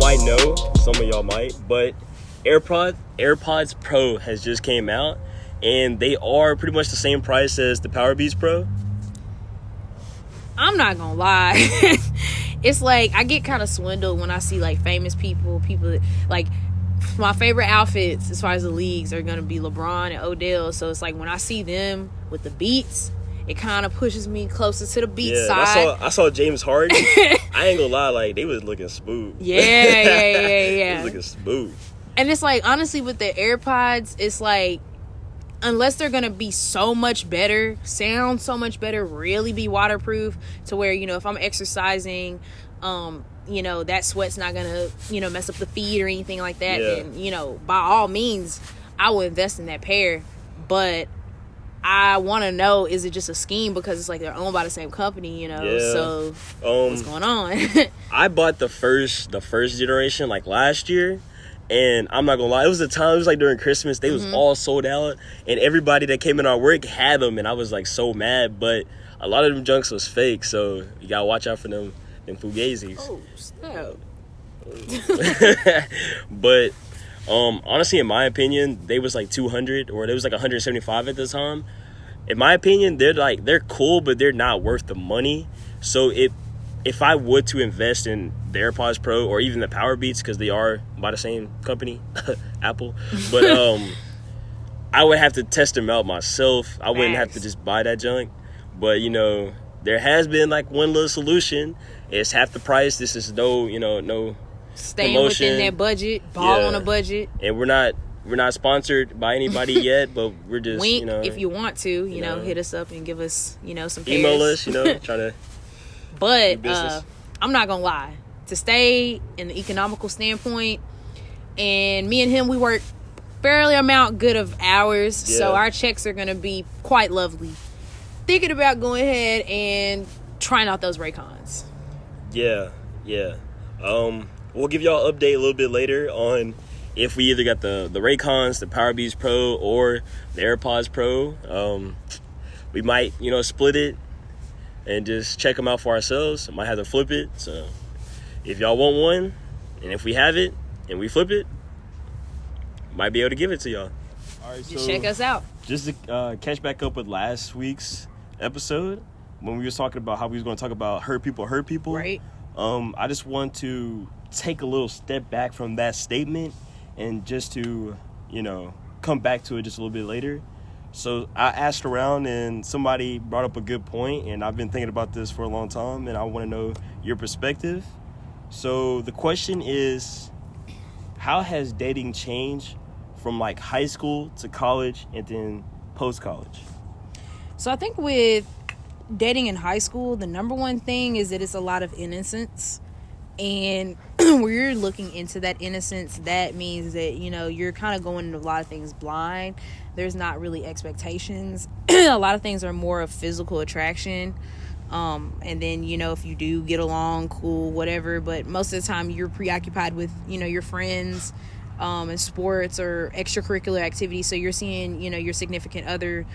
might know, some of y'all might, but AirPods Pro has just came out, and they are pretty much the same price as the Airpods Pro. I'm not gonna lie. It's like I get kind of swindled when I see like famous people that, like, my favorite outfits as far as the leagues are gonna be LeBron and Odell. So it's like when I see them with the Beats, it kind of pushes me closer to the Beats side. I saw James Harden. I ain't gonna lie, like, they was looking smooth. Yeah. They was looking smooth. And it's like, honestly, with the AirPods, it's like, unless they're gonna be so much better, sound so much better, really be waterproof to where, you know, if I'm exercising, you know, that sweat's not gonna, you know, mess up the feed or anything like that, then, you know, by all means, I will invest in that pair. But I want to know, is it just a scheme because it's like they're owned by the same company, you know? So what's going on? I bought the first generation like last year, and I'm not gonna lie, it was like during Christmas, they was all sold out, and everybody that came in our work had them, and I was like so mad. But a lot of them junks was fake, so you gotta watch out for them fugazis. Oh, snap. But honestly, in my opinion, they was like 200, or they was like 175 at the time. In my opinion, they're cool, but they're not worth the money. So if I would to invest in the AirPods Pro or even the Power Beats, because they are by the same company, Apple, but I would have to test them out myself. I wouldn't have to just buy that junk. But, you know, there has been like one little solution. It's half the price. This is no staying promotion. Within that budget, on a budget. And we're not sponsored by anybody yet, but we're just, wink, you know, if you want to, you know, hit us up and give us, you know, some pairs. Email us, you know, trying to. But I'm not gonna lie, to stay in the economical standpoint, and me and him, we work fairly amount good of hours, so our checks are gonna be quite lovely. Thinking about going ahead and trying out those Raycons. Yeah. We'll give y'all an update a little bit later on if we either got the Raycons, the Airpods Pro, or the AirPods Pro. We might, you know, split it and just check them out for ourselves. I might have to flip it. So if y'all want one, and if we have it and we flip it, might be able to give it to y'all. All right, just check us out. Just to catch back up with last week's episode, when we was talking about how we was going to talk about hurt people. Right. I just want to take a little step back from that statement and just to, you know, come back to it just a little bit later. So I asked around, and somebody brought up a good point, and I've been thinking about this for a long time, and I want to know your perspective. So the question is, how has dating changed from like high school to college and then post-college? So I think with dating in high school, the number one thing is that it's a lot of innocence. And when you're looking into that innocence, that means that, you know, you're kind of going into a lot of things blind. There's not really expectations. A lot of things are more of physical attraction. And then, you know, if you do get along, cool, whatever. But most of the time you're preoccupied with, you know, your friends and sports or extracurricular activities. So you're seeing, you know, your significant other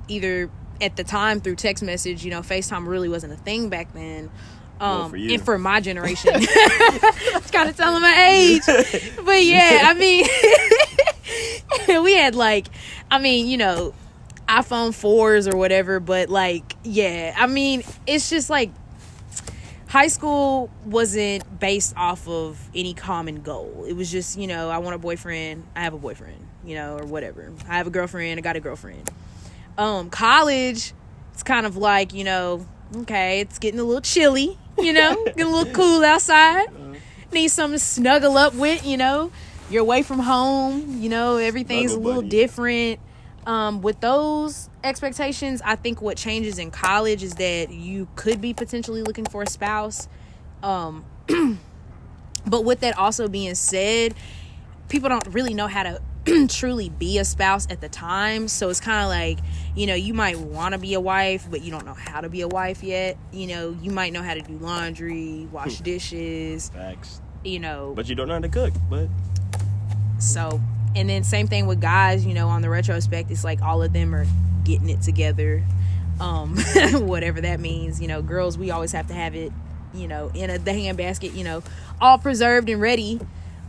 either at the time through text message. You know, FaceTime really wasn't a thing back then. For you. And for my generation. It's kind of telling my age. But yeah, I mean, we had like, I mean, you know, iPhone 4s or whatever. But like, yeah, I mean, it's just like high school wasn't based off of any common goal. It was just, you know, I want a boyfriend, I have a boyfriend, you know, or whatever. I have a girlfriend, I got a girlfriend. College, it's kind of like, you know, okay, it's getting a little chilly, you know, getting a little cool outside. Need something to snuggle up with, you know. You're away from home, you know, everything's a little different. With those expectations, I think what changes in college is that you could be potentially looking for a spouse. But with that also being said, people don't really know how to truly be a spouse at the time. So it's kind of like, you know, you might want to be a wife, but you don't know how to be a wife yet. You know, you might know how to do laundry, wash dishes. Facts. You know. But you don't know how to cook, but. So, and then same thing with guys, you know, on the retrospect, it's like all of them are getting it together. Whatever that means. You know, girls, we always have to have it you know, in the handbasket, you know, all preserved and ready.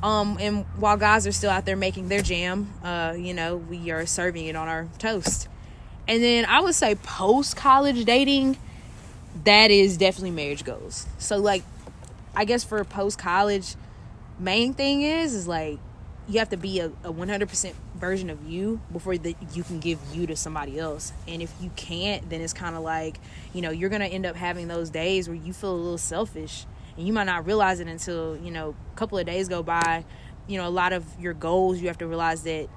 And while guys are still out there making their jam, you know, we are serving it on our toast. And then I would say post-college dating, that is definitely marriage goals. So, like, I guess for post-college, main thing is like, you have to be a 100% version of you before you can give you to somebody else. And if you can't, then it's kind of like, you know, you're going to end up having those days where you feel a little selfish. And you might not realize it until, you know, a couple of days go by. You know, a lot of your goals, you have to realize that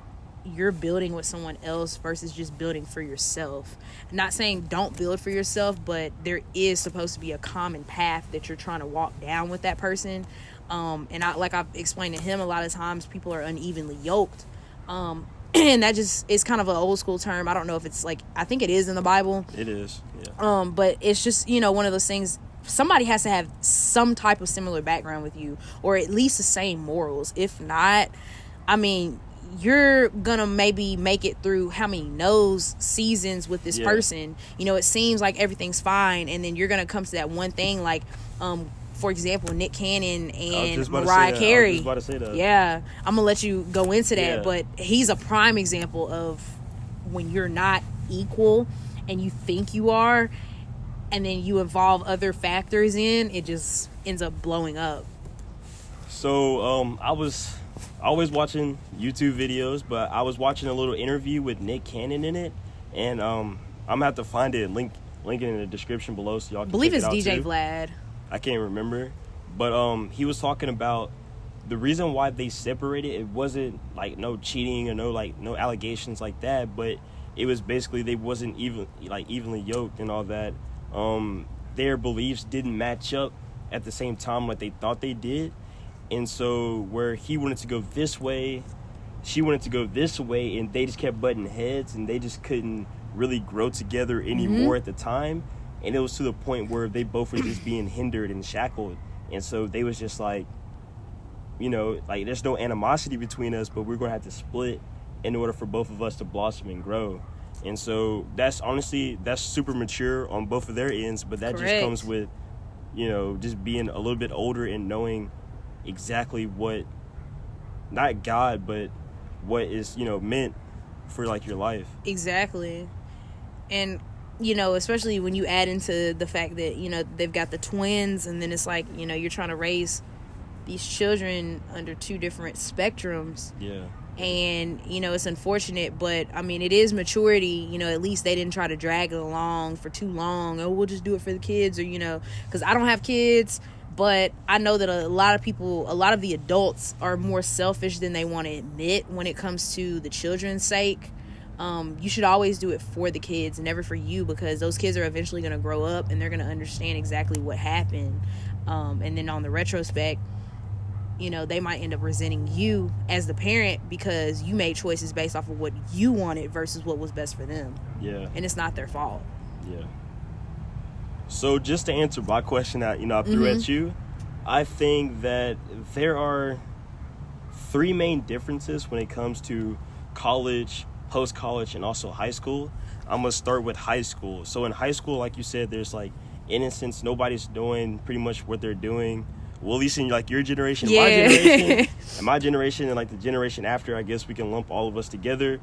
you're building with someone else versus just building for yourself. I'm not saying don't build for yourself, but there is supposed to be a common path that you're trying to walk down with that person. And like I've explained to him, a lot of times people are unevenly yoked. And that just is kind of an old school term. I don't know if it's like, I think it is in the Bible. It is, yeah. But it's just, you know, one of those things. Somebody has to have some type of similar background with you, or at least the same morals. If not, I mean, you're gonna maybe make it through how many seasons with this person. You know, it seems like everything's fine, and then you're gonna come to that one thing, like for example, Nick Cannon and Mariah Carey. I was about to say that. Yeah, I'm gonna let you go into that, but he's a prime example of when you're not equal and you think you are, and then you involve other factors in, it just ends up blowing up. So I was always watching YouTube videos, but I was watching a little interview with Nick Cannon in it, and I'm gonna have to find it and link it in the description below so y'all can believe check it's it out DJ too. Vlad. I can't remember, but he was talking about the reason why they separated. It wasn't like no cheating or no allegations like that, but it was basically they wasn't evenly yoked and all that. Their beliefs didn't match up at the same time like they thought they did, and so where he wanted to go this way, she wanted to go this way, and they just kept butting heads, and they just couldn't really grow together anymore at the time. And it was to the point where they both were just being hindered and shackled. And so they was just like, you know, like, there's no animosity between us, but we're going to have to split in order for both of us to blossom and grow. And so that's super mature on both of their ends, but that just comes with, you know, just being a little bit older and knowing exactly what, not God, but what is, you know, meant for, like, your life. Exactly. And, you know, especially when you add into the fact that, you know, they've got the twins, and then it's like, you know, you're trying to raise these children under two different spectrums. Yeah. And, you know, it's unfortunate, but, I mean, it is maturity. You know, at least they didn't try to drag it along for too long. Oh, we'll just do it for the kids, or, you know, because I don't have kids, but I know that a lot of the adults are more selfish than they want to admit when it comes to the children's sake. You should always do it for the kids, never for you, because those kids are eventually going to grow up and they're going to understand exactly what happened. And then on the retrospect, you know, they might end up resenting you as the parent because you made choices based off of what you wanted versus what was best for them. Yeah. And it's not their fault. Yeah. So just to answer my question that, you know, I threw at you, I think that there are three main differences when it comes to college, post-college, and also high school. I'm going to start with high school. So in high school, like you said, there's like innocence. Nobody's doing pretty much what they're doing. Well, at least in like your generation, my generation, and my generation, and like the generation after, I guess we can lump all of us together.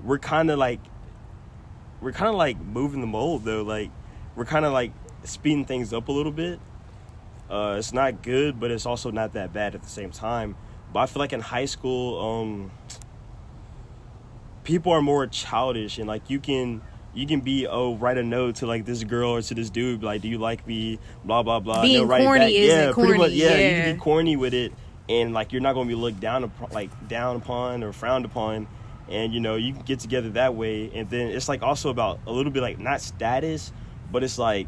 We're kind of like moving the mold though. Like we're kind of like speeding things up a little bit. It's not good, but it's also not that bad at the same time. But I feel like in high school, people are more childish, and like you can be write a note to like this girl or to this dude, like, do you like me, blah blah blah. Being corny isn't corny. Pretty much, you can be corny with it, and like you're not gonna be looked down upon or frowned upon, and you know you can get together that way. And then it's like also about a little bit like not status, but it's like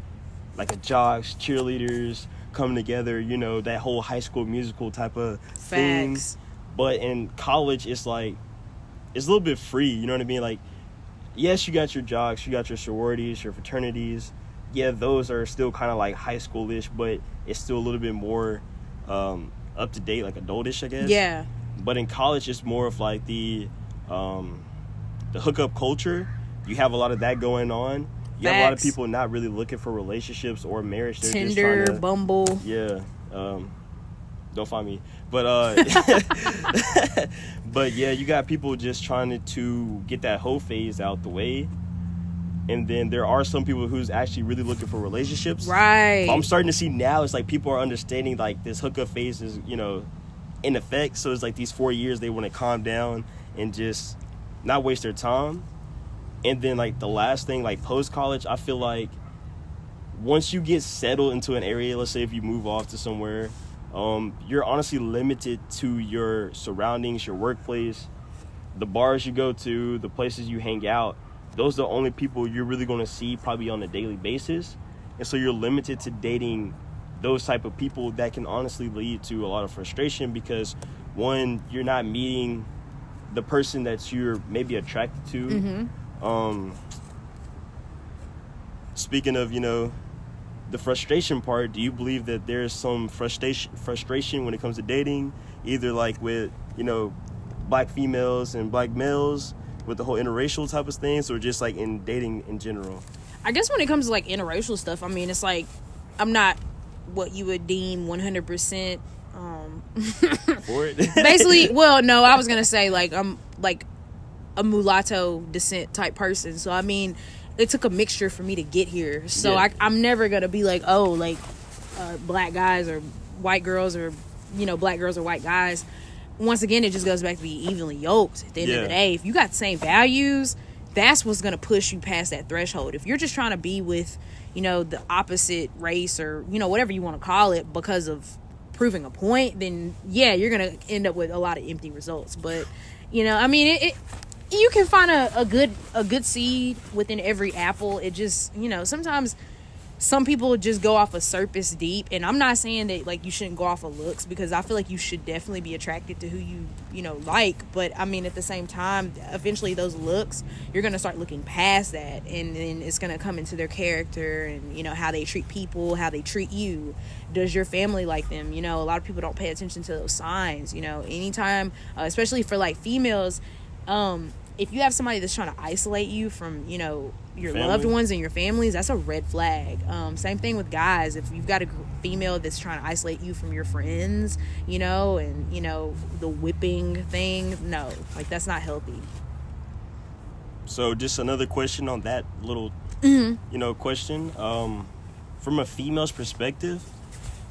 a jocks, cheerleaders coming together, you know, that whole High School Musical type of thing. But in college, it's like it's a little bit free, you know what I mean? Like, yes, you got your jocks, you got your sororities, your fraternities. Yeah, those are still kind of like high schoolish, but it's still a little bit more up to date, like adultish, I guess. Yeah. But in college, it's more of like the hookup culture. You have a lot of that going on, You have a lot of people not really looking for relationships or marriage. They're Tinder, just trying to, Bumble. Yeah. Don't find me. But but yeah, you got people just trying to get that hoe phase out the way. And then there are some people who's actually really looking for relationships. Right. But I'm starting to see now it's like people are understanding like this hookup phase is, in effect. So it's like these 4 years they want to calm down and just not waste their time. And then like the last thing, like post college, I feel like once you get settled into an area, let's say if you move off to somewhere, you're honestly limited to your surroundings, your workplace, the bars you go to, the places you hang out. Those are the only people you're really going to see probably on a daily basis. And so you're limited to dating those type of people that can honestly lead to a lot of frustration because, one, you're not meeting the person that you're maybe attracted to. Mm-hmm. Speaking of, the frustration part, do you believe that there's some frustration when it comes to dating, either like with, black females and black males, with the whole interracial type of things, or just like in dating in general? I guess when it comes to like interracial stuff, I mean, it's like I'm not what you would deem 100% for it. Basically, well, no, I was gonna say like I'm like a mulatto descent type person, so I mean it took a mixture for me to get here, so yeah. I'm never gonna be like, oh, like black guys or white girls, or black girls or white guys. Once again, it just goes back to be evenly yoked at the end of the day. If you got the same values, that's what's going to push you past that threshold. If you're just trying to be with, the opposite race or, whatever you want to call it because of proving a point, then, yeah, you're going to end up with a lot of empty results. But, I mean, you can find a good seed within every apple. It just, sometimes some people just go off a surface deep, and I'm not saying that like you shouldn't go off of looks, because I feel like you should definitely be attracted to who you like, but I mean at the same time, eventually those looks, you're gonna start looking past that, and then it's gonna come into their character and how they treat people, how they treat you. Does your family like them? A lot of people don't pay attention to those signs. Anytime, especially for like females, if you have somebody that's trying to isolate you from your family, loved ones and your families, that's a red flag. Same thing with guys. If you've got a female that's trying to isolate you from your friends, and the whipping thing, no, like that's not healthy. So just another question on that little question, from a female's perspective,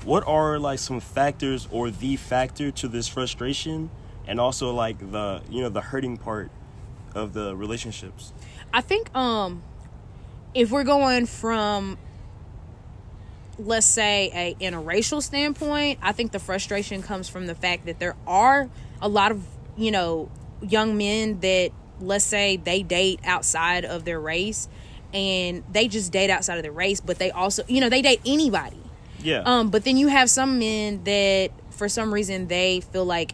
what are like some factors or the factor to this frustration, and also like the the hurting part of the relationships? I think if we're going from, let's say, a interracial standpoint, I think the frustration comes from the fact that there are a lot of young men that, let's say, they date outside of their race, and they just date outside of their race, but they also they date anybody. Yeah. But then you have some men that for some reason they feel like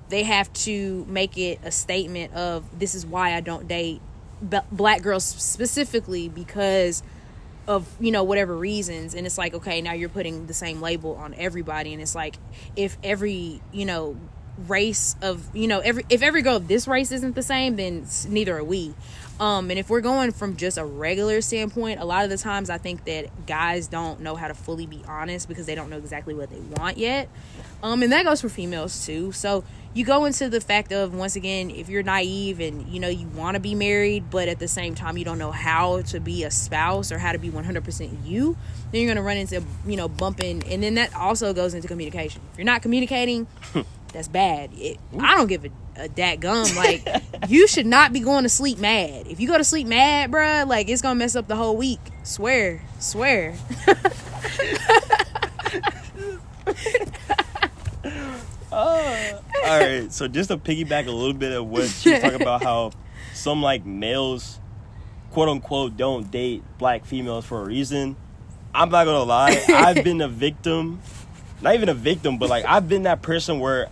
they have to make it a statement of, this is why I don't date black girls specifically because of whatever reasons. And it's like, okay, now you're putting the same label on everybody, and it's like, if every race of if every girl of this race isn't the same, then neither are we. And if we're going from just a regular standpoint, a lot of the times I think that guys don't know how to fully be honest because they don't know exactly what they want yet. And that goes for females too. So you go into the fact of, once again, if you're naive and you want to be married, but at the same time you don't know how to be a spouse or how to be 100% you, then you're going to run into bumping. And then that also goes into communication. If you're not communicating, that's bad. I don't give a dadgum. Like, you should not be going to sleep mad. If you go to sleep mad, bruh, like, it's gonna mess up the whole week. Swear. All right, so just to piggyback a little bit of what she was talking about, how some like males, quote unquote, don't date black females for a reason. I'm not gonna lie, I've been a victim. Not even a victim, but like I've been that person where,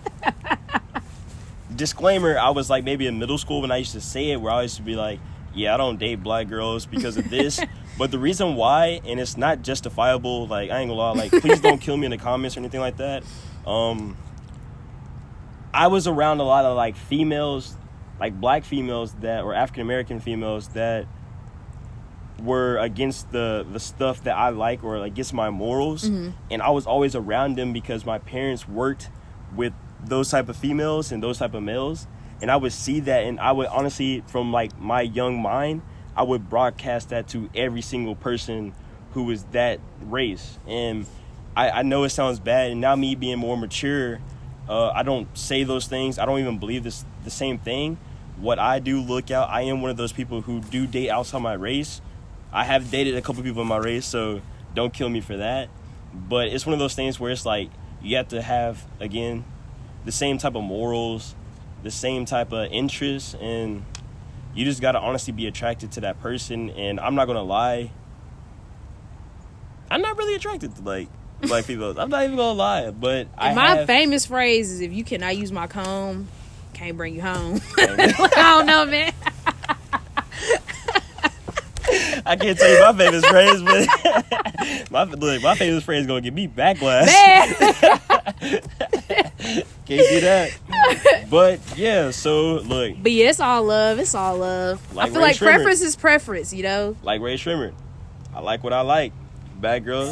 disclaimer, I was like maybe in middle school when I used to say it, where I used to be like, yeah, I don't date black girls because of this. But the reason why, and it's not justifiable, like I ain't gonna lie, like please don't kill me in the comments or anything like that. I was around a lot of like females, like black females that, or African American females that were against the stuff that I like or against my morals, Mm-hmm. and I was always around them because my parents worked with those type of females and those type of males, and I would see that, and I would honestly, from like my young mind, I would broadcast that to every single person who was that race. And I know it sounds bad, and now me being more mature, I don't say those things. I don't even believe the same thing. What I do look out, I am one of those people who do date outside my race. I have dated a couple people in my race, so don't kill me for that. But it's one of those things where it's like you have to have, again, the same type of morals, the same type of interests, and you just got to honestly be attracted to that person. And I'm not going to lie, I'm not really attracted to like black people. I'm not even going to lie, but my famous phrase is, if you cannot use my comb, can't bring you home. I don't know, man. I can't tell you my famous phrase, but my famous phrase is gonna give me backlash. Can't do that. But yeah, so look. But yeah, it's all love. It's all love. Like I feel Ray like Shrimmer. preference is preference, you know? Like Ray Shrimmer. I like what I like. Bad girls.